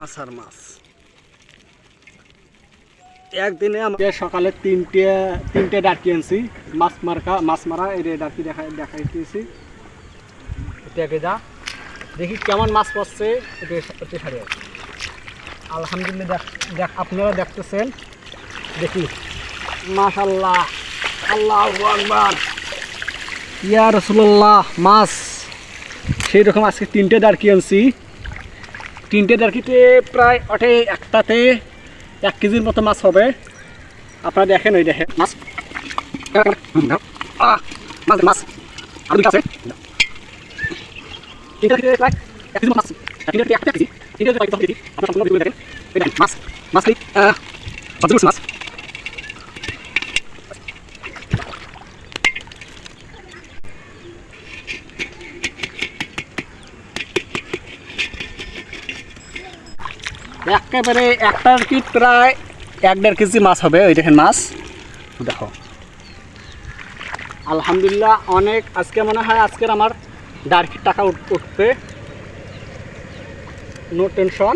আষাঢ় মাছ একদিনে আমাকে সকালে তিনটে ডাকি আনছি মাছ মারা এই ডাকি দেখাইতেছি। এটাকে যা দেখি কেমন মাছ পড়ছে এটা ছাড়িয়ে আলহামদুলিল্লাহ দেখ আপনারা দেখতেছেন। দেখি মাশাআল্লাহ, আল্লাহু আকবার, ইয়া রাসূলুল্লাহ। মাছ সেই রকম আজকে তিনটে ডাকি আনছি। তিনটে ডাকিতে প্রায় ওঠে একটাতে 1 কেজির মতো মাছ হবে। আপনারা দেখেন, ওই দেখেন মাছ মাছ মাছ আরো আছে। তিনটে প্রায় 1 কেজির মাছ, তিনটে 1 কেজি, তিনটে দেখেন আপনারা সম্পূর্ণ ভিডিও দেখেন। এই দেখেন মাছ মাছলি সবগুলো মাছ। একেবারে একটার কি প্রায় 1-1.5 কেজি মাছ হবে। ওই দেখেন মাছ দেখো, আলহামদুলিল্লাহ অনেক। আজকে মনে হয় আজকের আমার ডার্কির টাকা উঠবে, নো টেনশন।